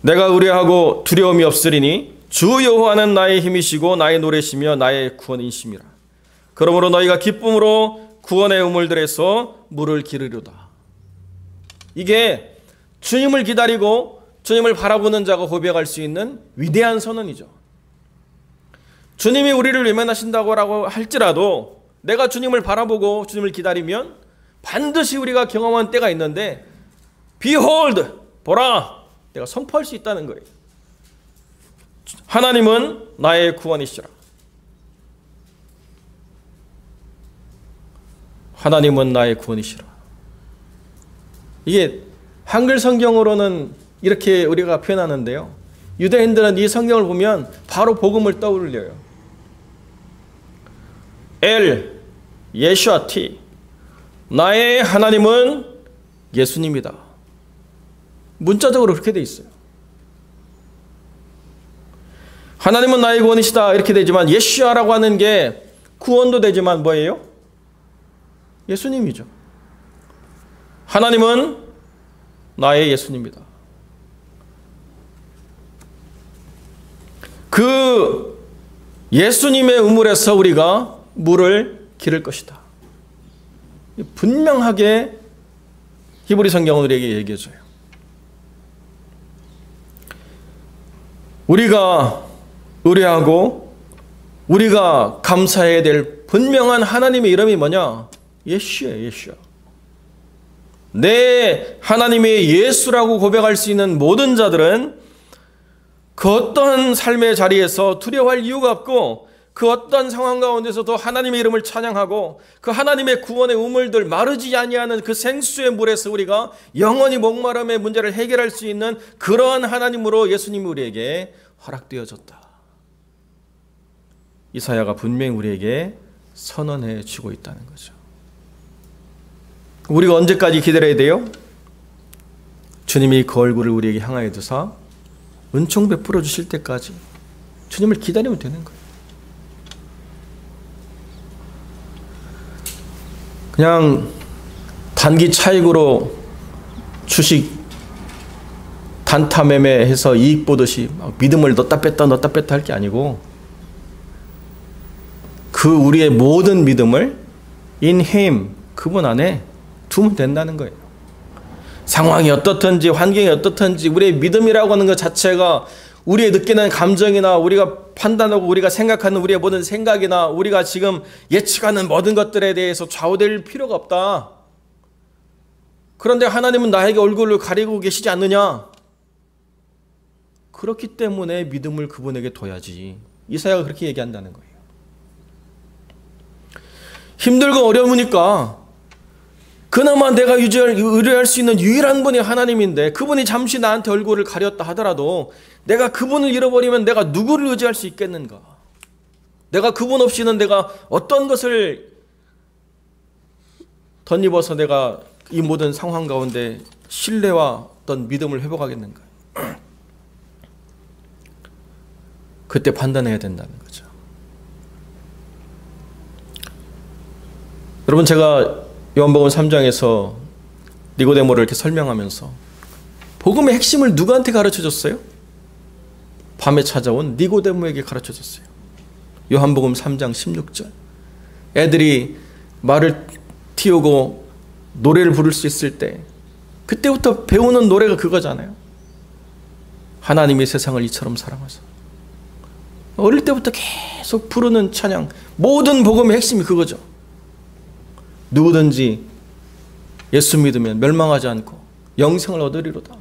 내가 의뢰하고 두려움이 없으리니 주 여호와는 나의 힘이시고 나의 노래시며 나의 구원이심이라. 그러므로 너희가 기쁨으로 구원의 우물들에서 물을 기르리로다. 이게 주님을 기다리고 주님을 바라보는 자가 고백할 수 있는 위대한 선언이죠. 주님이 우리를 외면하신다고 할지라도 내가 주님을 바라보고 주님을 기다리면 반드시 우리가 경험한 때가 있는데 Behold, 보라, 내가 선포할 수 있다는 거예요. 하나님은 나의 구원이시라. 하나님은 나의 구원이시라. 이게 한글 성경으로는 이렇게 우리가 표현하는데요, 유대인들은 이 성경을 보면 바로 복음을 떠올려요. 엘 예슈아티, 나의 하나님은 예수님이다. 문자적으로 그렇게 돼 있어요. 하나님은 나의 구원이시다 이렇게 되지만 예슈아라고 하는 게 구원도 되지만 뭐예요? 예수님이죠. 하나님은 나의 예수님이다. 그 예수님의 우물에서 우리가 물을 기를 것이다. 분명하게 히브리 성경은 우리에게 얘기해줘요. 우리가 의뢰하고 우리가 감사해야 될 분명한 하나님의 이름이 뭐냐? 예수예요, 예수. 내 하나님의 예수라고 고백할 수 있는 모든 자들은 그 어떤 삶의 자리에서 두려워할 이유가 없고 그 어떤 상황 가운데서도 하나님의 이름을 찬양하고 그 하나님의 구원의 우물들, 마르지 아니하는 그 생수의 물에서 우리가 영원히 목마름의 문제를 해결할 수 있는 그러한 하나님으로 예수님이 우리에게 허락되어졌다. 이사야가 분명히 우리에게 선언해 주고 있다는 거죠. 우리가 언제까지 기다려야 돼요? 주님이 그 얼굴을 우리에게 향하여 두사 은총 베풀어 주실 때까지 주님을 기다리면 되는 거예요. 그냥 단기 차익으로 주식 단타 매매해서 이익 보듯이 막 믿음을 넣었다 뺐다 할 게 아니고 그 우리의 모든 믿음을 in Him, 그분 안에 두면 된다는 거예요. 상황이 어떻든지 환경이 어떻든지 우리의 믿음이라고 하는 것 자체가 우리의 느끼는 감정이나 우리가 판단하고 우리가 생각하는 우리의 모든 생각이나 우리가 지금 예측하는 모든 것들에 대해서 좌우될 필요가 없다. 그런데 하나님은 나에게 얼굴을 가리고 계시지 않느냐? 그렇기 때문에 믿음을 그분에게 둬야지. 이사야가 그렇게 얘기한다는 거예요. 힘들고 어려우니까 그나마 내가 의뢰할 수 있는 유일한 분이 하나님인데 그분이 잠시 나한테 얼굴을 가렸다 하더라도 내가 그분을 잃어버리면 내가 누구를 의지할 수 있겠는가? 내가 그분 없이는 내가 어떤 것을 덧입어서 내가 이 모든 상황 가운데 신뢰와 어떤 믿음을 회복하겠는가? 그때 판단해야 된다는 거죠. 여러분, 제가 요한복음 3장에서 니고데모를 이렇게 설명하면서 복음의 핵심을 누구한테 가르쳐 줬어요? 밤에 찾아온 니고데모에게 가르쳐 줬어요. 요한복음 3장 16절. 애들이 말을 틔우고 노래를 부를 수 있을 때 그때부터 배우는 노래가 그거잖아요. 하나님이 세상을 이처럼 사랑하사. 어릴 때부터 계속 부르는 찬양, 모든 복음의 핵심이 그거죠. 누구든지 예수 믿으면 멸망하지 않고 영생을 얻으리로다.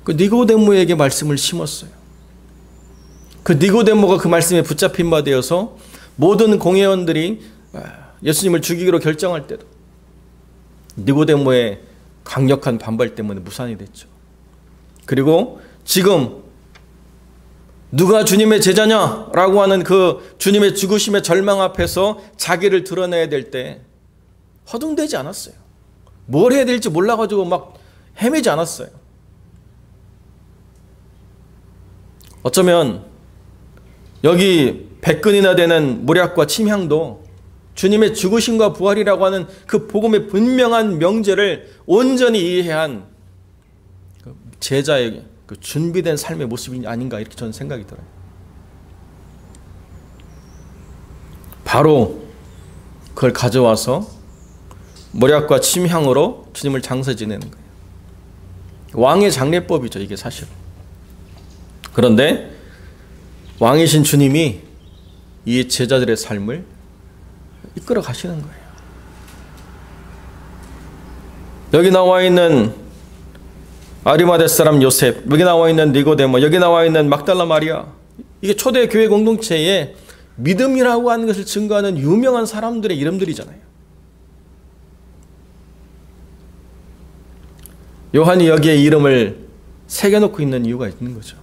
그 니고데모에게 말씀을 심었어요. 그 니고데모가 그 말씀에 붙잡힌 바 되어서 모든 공회원들이 예수님을 죽이기로 결정할 때도 니고데모의 강력한 반발 때문에 무산이 됐죠. 그리고 지금 누가 주님의 제자냐라고 하는 그 주님의 죽으심의 절망 앞에서 자기를 드러내야 될 때 허둥대지 않았어요. 뭘 해야 될지 몰라가지고 막 헤매지 않았어요. 어쩌면 여기 100근이나 되는 모략과 침향도 주님의 죽으심과 부활이라고 하는 그 복음의 분명한 명제를 온전히 이해한 제자의 그 준비된 삶의 모습이 아닌가 이렇게 저는 생각이 들어요. 바로 그걸 가져와서 모략과 침향으로 주님을 장사 지내는 거예요. 왕의 장례법이죠, 이게 사실. 그런데 왕이신 주님이 이 제자들의 삶을 이끌어 가시는 거예요. 여기 나와 있는 아리마대 사람 요셉, 여기 나와 있는 니고데모, 여기 나와 있는 막달라 마리아, 이게 초대 교회 공동체에 믿음이라고 하는 것을 증거하는 유명한 사람들의 이름들이잖아요. 요한이 여기에 이름을 새겨놓고 있는 이유가 있는 거죠.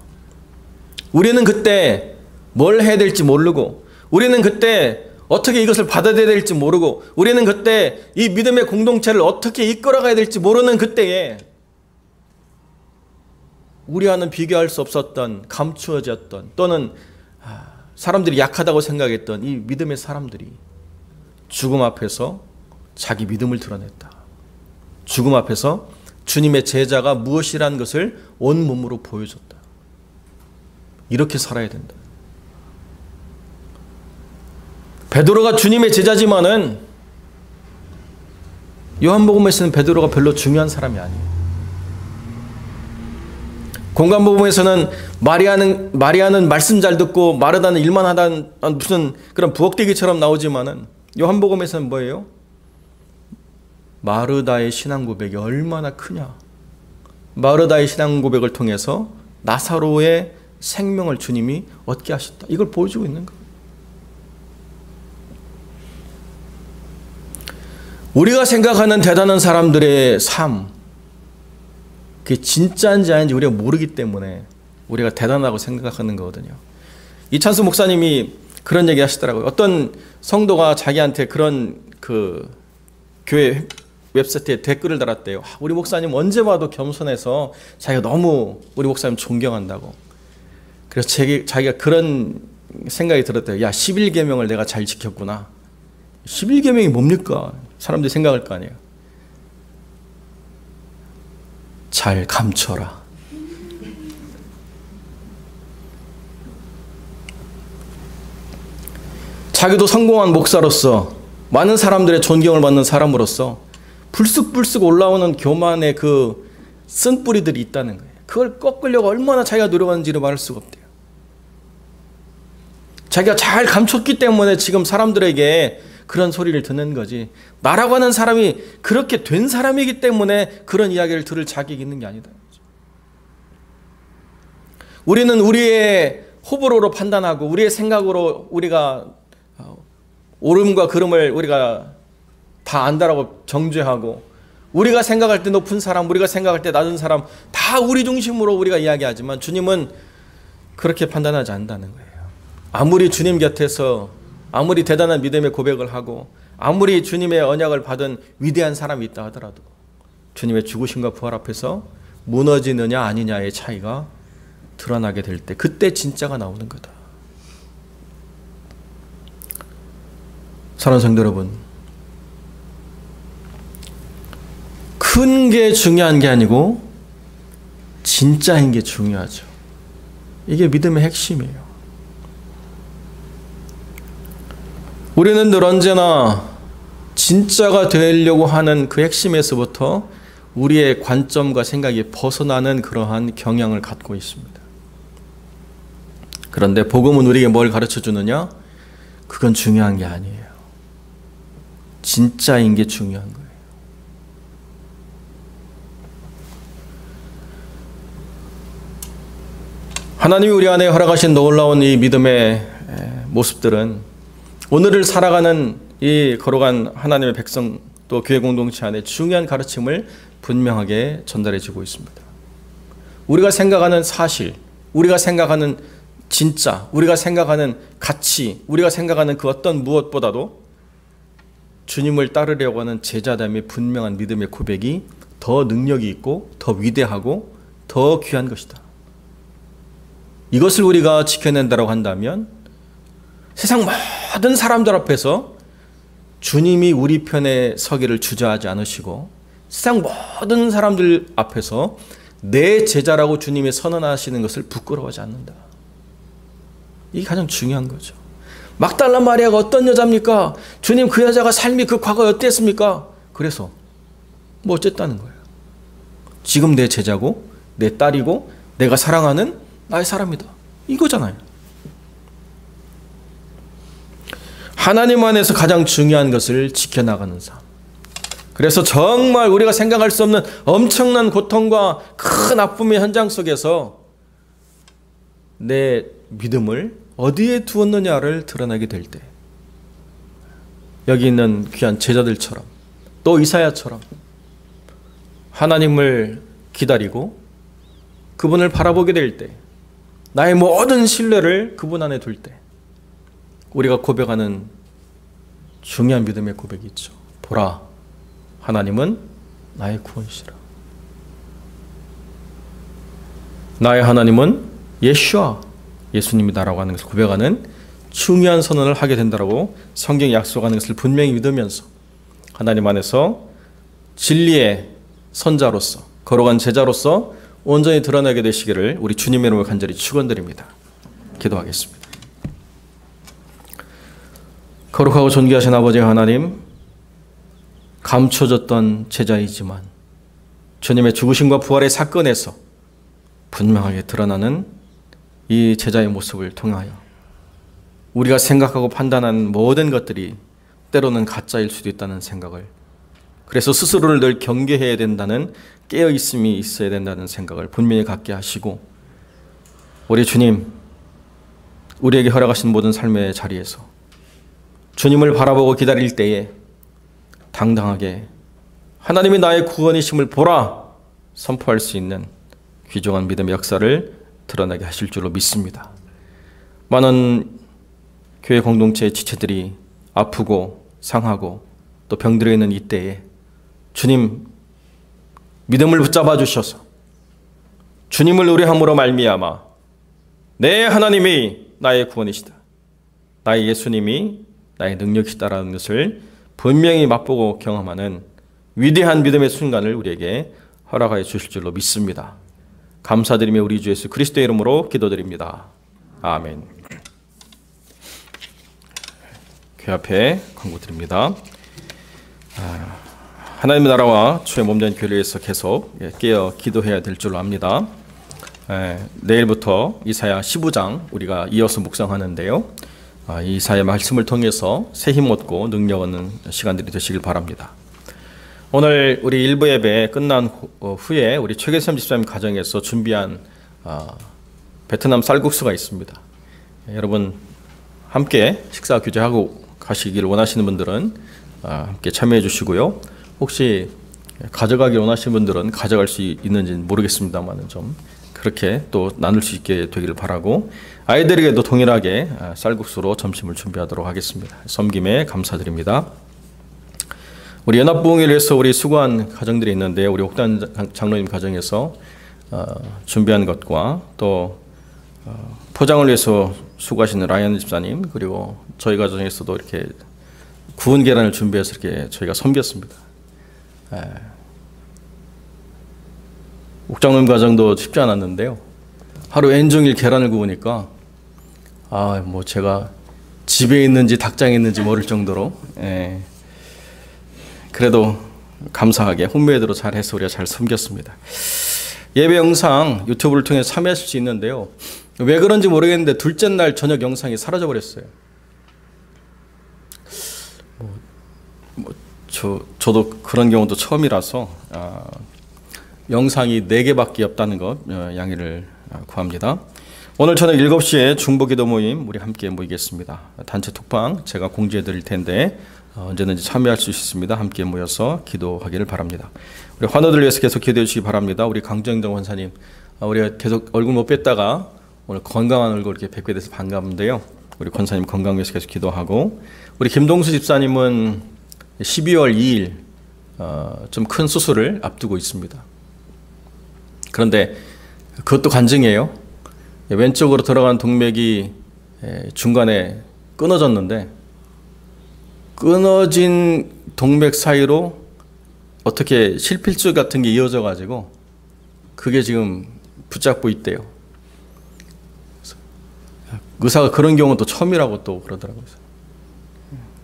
우리는 그때 뭘 해야 될지 모르고, 우리는 그때 어떻게 이것을 받아들여야 될지 모르고, 우리는 그때 이 믿음의 공동체를 어떻게 이끌어가야 될지 모르는 그때에 우리와는 비교할 수 없었던, 감추어졌던, 또는 사람들이 약하다고 생각했던 이 믿음의 사람들이 죽음 앞에서 자기 믿음을 드러냈다. 죽음 앞에서 주님의 제자가 무엇이라는 것을 온몸으로 보여줬다. 이렇게 살아야 된다. 베드로가 주님의 제자지만은 요한복음에서는 베드로가 별로 중요한 사람이 아니에요. 공간복음에서는 마리아는 말씀 잘 듣고 마르다는 일만 하다는 무슨 그런 부엌대기처럼 나오지만은 요한복음에서는 뭐예요? 마르다의 신앙 고백이 얼마나 크냐. 마르다의 신앙 고백을 통해서 나사로의 생명을 주님이 얻게 하셨다. 이걸 보여주고 있는 거예요. 우리가 생각하는 대단한 사람들의 삶, 그게 진짜인지 아닌지 우리가 모르기 때문에 우리가 대단하다고 생각하는 거거든요. 이찬수 목사님이 그런 얘기 하시더라고요. 어떤 성도가 자기한테 그런 그 교회 웹사이트에 댓글을 달았대요. 우리 목사님 언제 봐도 겸손해서 자기가 너무 우리 목사님 존경한다고. 그래서 자기가 그런 생각이 들었대요. 야, 11계명을 내가 잘 지켰구나. 11계명이 뭡니까? 사람들이 생각할 거 아니에요. 잘 감춰라. 자기도 성공한 목사로서 많은 사람들의 존경을 받는 사람으로서 불쑥불쑥 올라오는 교만의 그 쓴뿌리들이 있다는 거예요. 그걸 꺾으려고 얼마나 자기가 노력하는지를 말할 수가 없대요. 자기가 잘 감췄기 때문에 지금 사람들에게 그런 소리를 듣는 거지. 나라고 하는 사람이 그렇게 된 사람이기 때문에 그런 이야기를 들을 자격이 있는 게 아니다. 우리는 우리의 호불호로 판단하고 우리의 생각으로 우리가 옳음과 그름을 우리가 다 안다라고 정죄하고, 우리가 생각할 때 높은 사람, 우리가 생각할 때 낮은 사람 다 우리 중심으로 우리가 이야기하지만 주님은 그렇게 판단하지 않는다는 거예요. 아무리 주님 곁에서 아무리 대단한 믿음의 고백을 하고 아무리 주님의 언약을 받은 위대한 사람이 있다 하더라도 주님의 죽으심과 부활 앞에서 무너지느냐 아니냐의 차이가 드러나게 될 때, 그때 진짜가 나오는 거다. 사랑하는 성도 여러분, 큰 게 중요한 게 아니고 진짜인 게 중요하죠. 이게 믿음의 핵심이에요. 우리는 늘 언제나 진짜가 되려고 하는 그 핵심에서부터 우리의 관점과 생각이 벗어나는 그러한 경향을 갖고 있습니다. 그런데 복음은 우리에게 뭘 가르쳐 주느냐? 그건 중요한 게 아니에요. 진짜인 게 중요한 거예요. 하나님이 우리 안에 허락하신 놀라운 이 믿음의 모습들은 오늘을 살아가는 이 걸어간 하나님의 백성 또 교회 공동체 안에 중요한 가르침을 분명하게 전달해 주고 있습니다. 우리가 생각하는 사실, 우리가 생각하는 진짜, 우리가 생각하는 가치, 우리가 생각하는 그 어떤 무엇보다도 주님을 따르려고 하는 제자됨의 분명한 믿음의 고백이 더 능력이 있고 더 위대하고 더 귀한 것이다. 이것을 우리가 지켜낸다고 한다면 세상 모든 사람들 앞에서 주님이 우리 편에 서기를 주저하지 않으시고 세상 모든 사람들 앞에서 내 제자라고 주님이 선언하시는 것을 부끄러워하지 않는다. 이게 가장 중요한 거죠. 막달라 마리아가 어떤 여자입니까? 주님, 그 여자가 삶이 그 과거에 어땠습니까? 그래서 뭐 어쨌다는 거예요. 지금 내 제자고 내 딸이고 내가 사랑하는 나의 사람이다. 이거잖아요. 하나님 안에서 가장 중요한 것을 지켜나가는 삶. 그래서 정말 우리가 생각할 수 없는 엄청난 고통과 큰 아픔의 현장 속에서 내 믿음을 어디에 두었느냐를 드러나게 될 때, 여기 있는 귀한 제자들처럼 또 이사야처럼 하나님을 기다리고 그분을 바라보게 될 때, 나의 모든 신뢰를 그분 안에 둘 때 우리가 고백하는 중요한 믿음의 고백이 있죠. 보라, 하나님은 나의 구원이시라. 나의 하나님은 예수와 예수님이다라고 하는 것을 고백하는 중요한 선언을 하게 된다라고 성경이 약속하는 것을 분명히 믿으면서 하나님 안에서 진리의 선자로서 걸어간 제자로서 온전히 드러나게 되시기를 우리 주님의 이름으로 간절히 축원드립니다. 기도하겠습니다. 거룩하고 존귀하신 아버지 하나님, 감춰졌던 제자이지만 주님의 죽으심과 부활의 사건에서 분명하게 드러나는 이 제자의 모습을 통하여 우리가 생각하고 판단하는 모든 것들이 때로는 가짜일 수도 있다는 생각을, 그래서 스스로를 늘 경계해야 된다는 깨어있음이 있어야 된다는 생각을 분명히 갖게 하시고, 우리 주님, 우리에게 허락하신 모든 삶의 자리에서 주님을 바라보고 기다릴 때에 당당하게 하나님이 나의 구원이심을 보라 선포할 수 있는 귀중한 믿음의 역사를 드러나게 하실 줄로 믿습니다. 많은 교회 공동체의 지체들이 아프고 상하고 또 병들어 있는 이때에 주님 믿음을 붙잡아 주셔서 주님을 의뢰함으로 말미암아 내 하나님이 나의 구원이시다, 나의 예수님이 나의 능력이시다라는 것을 분명히 맛보고 경험하는 위대한 믿음의 순간을 우리에게 허락하여 주실 줄로 믿습니다. 감사드리며 우리 주 예수 그리스도의 이름으로 기도드립니다. 아멘. 교회 앞에 광고드립니다. 하나님의 나라와 주의 몸된 교회를 위해서 계속 깨어 기도해야 될 줄로 압니다. 내일부터 이사야 15장 우리가 이어서 묵상하는데요. 이사야 말씀을 통해서 새 힘 얻고 능력 얻는 시간들이 되시길 바랍니다. 오늘 우리 일부 예배 끝난 후에 우리 최계선 집사님 가정에서 준비한 베트남 쌀국수가 있습니다. 여러분 함께 식사 규제하고 가시기를 원하시는 분들은 함께 참여해 주시고요. 혹시 가져가길 원하시는 분들은 가져갈 수 있는지는 모르겠습니다만 좀 그렇게 또 나눌 수 있게 되기를 바라고, 아이들에게도 동일하게 쌀국수로 점심을 준비하도록 하겠습니다. 섬김에 감사드립니다. 우리 연합부흥회를 위해서 우리 수고한 가정들이 있는데, 우리 옥단 장로님 가정에서 준비한 것과 또 포장을 위해서 수고하시는 라이언 집사님, 그리고 저희 가정에서도 이렇게 구운 계란을 준비해서 이렇게 저희가 섬겼습니다. 옥장로님 가정도 쉽지 않았는데요. 하루 온종일 계란을 구우니까 뭐 제가 집에 있는지 닭장에 있는지 모를 정도로 그래도 감사하게 홈메이드로 잘해서 우리가 잘 섬겼습니다. 예배 영상 유튜브를 통해 참여하실 수 있는데요. 왜 그런지 모르겠는데 둘째 날 저녁 영상이 사라져 버렸어요. 저도 그런 경우도 처음이라서 영상이 4개밖에 없다는 것 양해를 구합니다. 오늘 저녁 7시에 중보기도 모임 우리 함께 모이겠습니다. 단체 톡방 제가 공지해 드릴 텐데 언제든지 참여할 수 있습니다. 함께 모여서 기도하기를 바랍니다. 우리 환우들 위해서 계속 기도해 주시기 바랍니다. 우리 강정정 권사님, 우리가 계속 얼굴 못 뵀다가 오늘 건강한 얼굴 이렇게 뵙게 돼서 반가운데요. 우리 권사님 건강 위해서 계속 기도하고, 우리 김동수 집사님은 12월 2일 좀 큰 수술을 앞두고 있습니다. 그런데 그것도 간증이에요. 왼쪽으로 들어간 동맥이 중간에 끊어졌는데, 끊어진 동맥 사이로 어떻게 실필줄 같은 게 이어져 가지고 그게 지금 붙잡고 있대요. 의사가 그런 경우는 또 처음이라고 또 그러더라고요.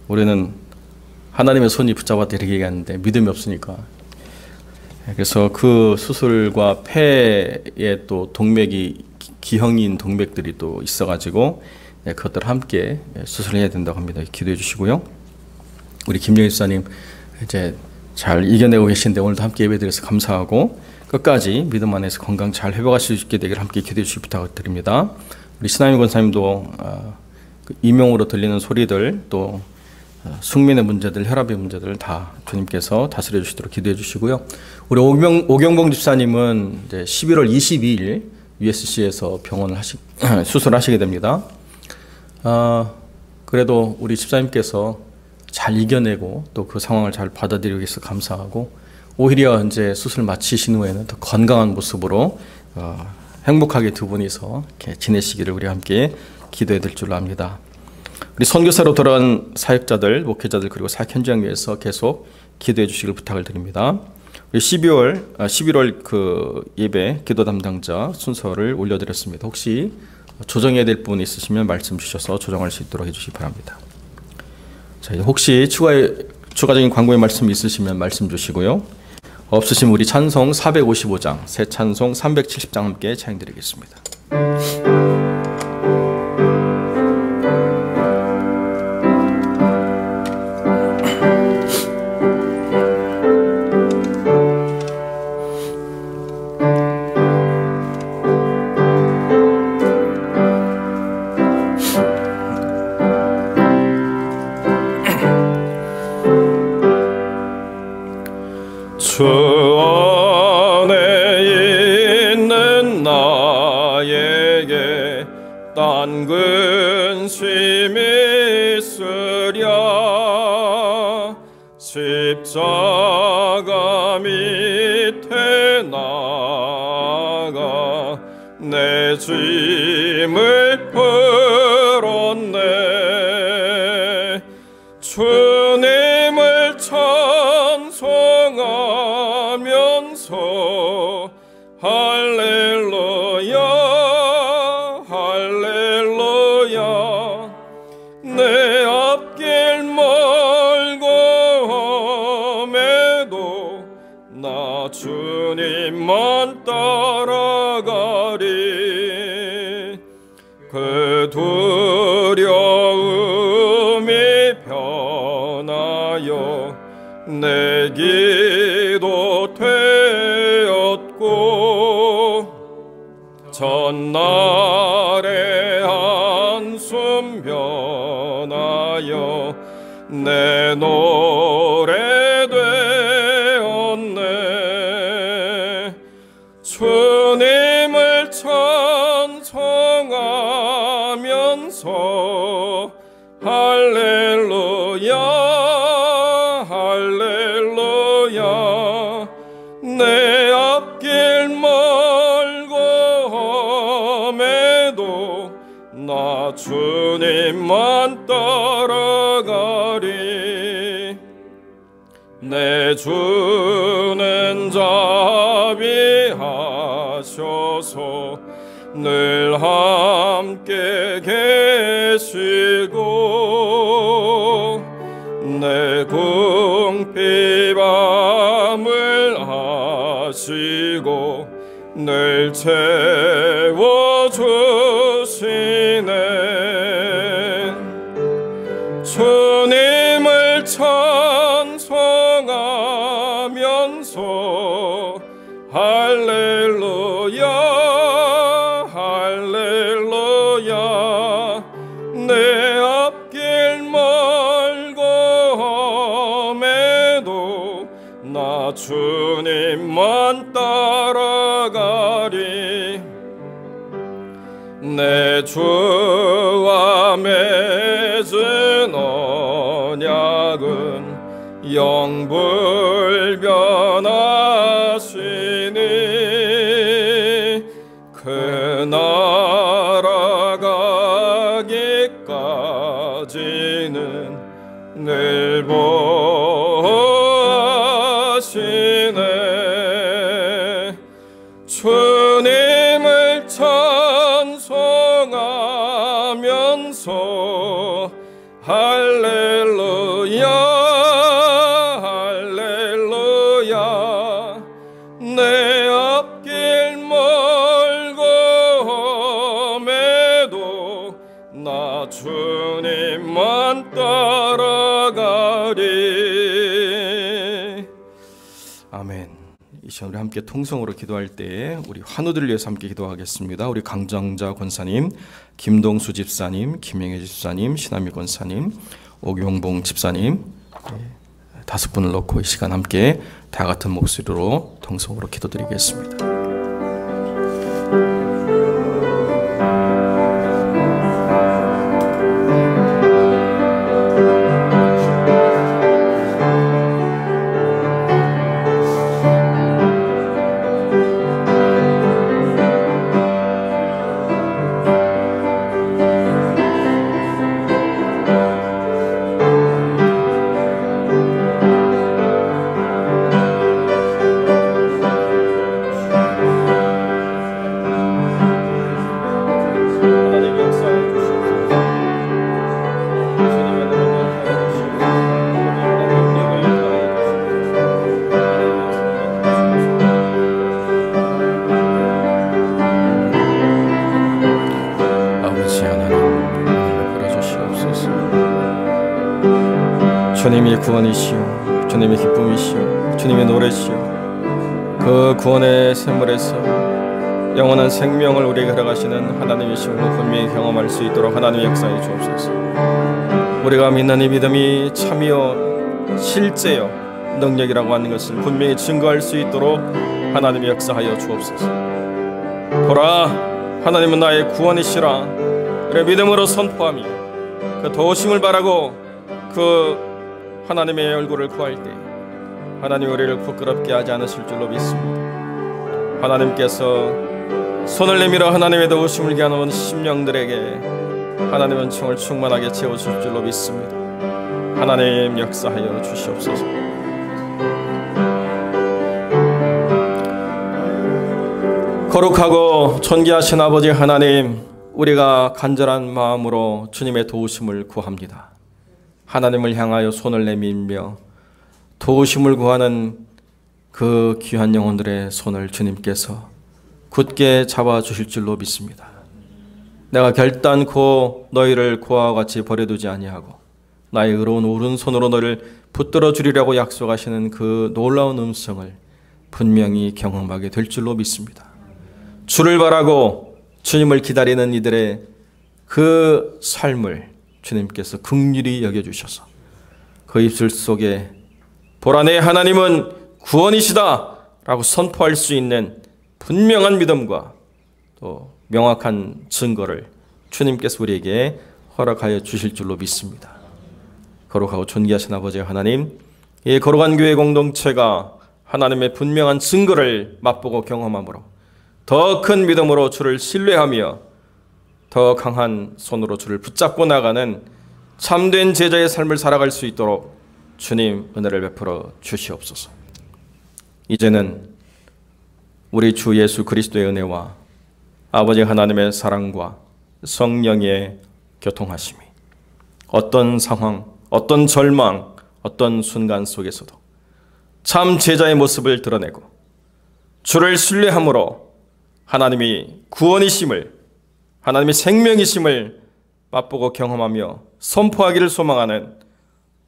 우리는 하나님의 손이 붙잡았다 이렇게 얘기하는데 믿음이 없으니까. 그래서 그 수술과 폐에 또 동맥이 기형인 동맥들이 또 있어가지고 그것들 함께 수술을 해야 된다고 합니다. 기도해 주시고요. 우리 김영희 집사님 이제 잘 이겨내고 계신데 오늘도 함께 예배드려서 감사하고, 끝까지 믿음 안에서 건강 잘 회복하실 수 있게 되기를 함께 기도해 주시기 부탁드립니다. 우리 신하임 권사님도 이명으로 들리는 소리들, 또 숙면의 문제들, 혈압의 문제들 다 주님께서 다스려 주시도록 기도해 주시고요. 우리 오경봉 집사님은 이제 11월 22일 USC에서 병원을 수술하시게 됩니다. 그래도 우리 집사님께서 잘 이겨내고 또 그 상황을 잘 받아들이기 위해서 감사하고, 오히려 이제 수술 마치신 후에는 더 건강한 모습으로 행복하게 두 분이서 이렇게 지내시기를 우리 함께 기도해 드릴 줄로 압니다. 우리 선교사로 돌아간 사역자들, 목회자들, 그리고 사역 현장 위해서 계속 기도해 주시길 부탁을 드립니다. 우리 11월 그 예배 기도 담당자 순서를 올려드렸습니다. 혹시 조정해야 될 분 있으시면 말씀 주셔서 조정할 수 있도록 해주시기 바랍니다. 자, 혹시 추가적인 광고의 말씀 있으시면 말씀 주시고요. 없으시면 우리 찬송 455장, 새 찬송 370장 함께 찬양드리겠습니다. 주 안에 있는 나에게 딴 근심이 있으랴. 십자가 밑에 나가 내 짐을 풀었네. 주님을 찬송하면서 할렐루야 할렐루야. 내 앞길 멀고 험해도 나 주님만 따라가리. 그 두려움이 변하여 내 기도 되었고 전날의 한숨 변하여 내 노래 되었네. 주님을 찬송하면서 할렐루야 할렐루야. 내 앞길 멀고 험해도 나 주님만 따라가리. 내 주는 자비하셔서 늘 함께 계시고 내 궁핍함을 하시고 늘 채워주시네. 주님을 찬송하면서 할렐루야 할렐루야. 내 앞길 멀고 험해도 나 주님만 따라가리. 내 주와 맺은 언약은 영불변하시니 그 나라 가기까지는 늘 보시네. 주님을 찬송하면서 할렐루야 할렐루야. 내 앞길 멀고 험해도 나 주님만 따라가리. 아멘. 이 시간 우리 함께 통성으로 기도할 때에 우리 환우들을 위해서 함께 기도하겠습니다. 우리 강정자 권사님, 김동수 집사님, 김영애 집사님, 신한미 권사님, 오경봉 집사님, 5분을 놓고 이 시간 함께 다 같은 목소리로 통성으로 기도드리겠습니다. 주님이 구원이시오, 주님의 기쁨이시오, 주님의 노래시오. 그 구원의 샘물에서 영원한 생명을 우리에게 허락하시는 하나님이심을 분명히 경험할 수 있도록 하나님의 역사에 주옵소서. 우리가 믿는 이 믿음이 참이요 실제요 능력이라고 하는 것을 분명히 증거할 수 있도록 하나님의 역사하여 주옵소서. 보라, 하나님은 나의 구원이시라. 그래 믿음으로 선포하며 그 도우심을 바라고 그 하나님의 얼굴을 구할 때 하나님 우리를 부끄럽게 하지 않으실 줄로 믿습니다. 하나님께서 손을 내밀어 하나님의 도우심을 기하는 심령들에게 하나님의 은총을 충만하게 채워줄 줄로 믿습니다. 하나님 역사하여 주시옵소서. 거룩하고 존귀하신 아버지 하나님, 우리가 간절한 마음으로 주님의 도우심을 구합니다. 하나님을 향하여 손을 내밀며 도우심을 구하는 그 귀한 영혼들의 손을 주님께서 굳게 잡아주실 줄로 믿습니다. 내가 결단코 너희를 고아와 같이 버려두지 아니하고 나의 의로운 오른손으로 너를 붙들어 주리라고 약속하시는 그 놀라운 음성을 분명히 경험하게 될 줄로 믿습니다. 주를 바라고 주님을 기다리는 이들의 그 삶을 주님께서 긍휼히 여겨주셔서 그 입술 속에 보라 내 하나님은 구원이시다 라고 선포할 수 있는 분명한 믿음과 또 명확한 증거를 주님께서 우리에게 허락하여 주실 줄로 믿습니다. 거룩하고 존귀하신 아버지 하나님, 이 거룩한 교회 공동체가 하나님의 분명한 증거를 맛보고 경험함으로 더 큰 믿음으로 주를 신뢰하며 더 강한 손으로 주를 붙잡고 나가는 참된 제자의 삶을 살아갈 수 있도록 주님 은혜를 베풀어 주시옵소서. 이제는 우리 주 예수 그리스도의 은혜와 아버지 하나님의 사랑과 성령의 교통하심이 어떤 상황, 어떤 절망, 어떤 순간 속에서도 참 제자의 모습을 드러내고 주를 신뢰함으로 하나님이 구원이심을, 하나님의 생명이심을 맛보고 경험하며 선포하기를 소망하는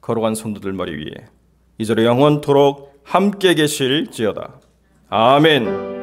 거룩한 성도들 머리 위에 이제로 영원토록 함께 계실지어다. 아멘.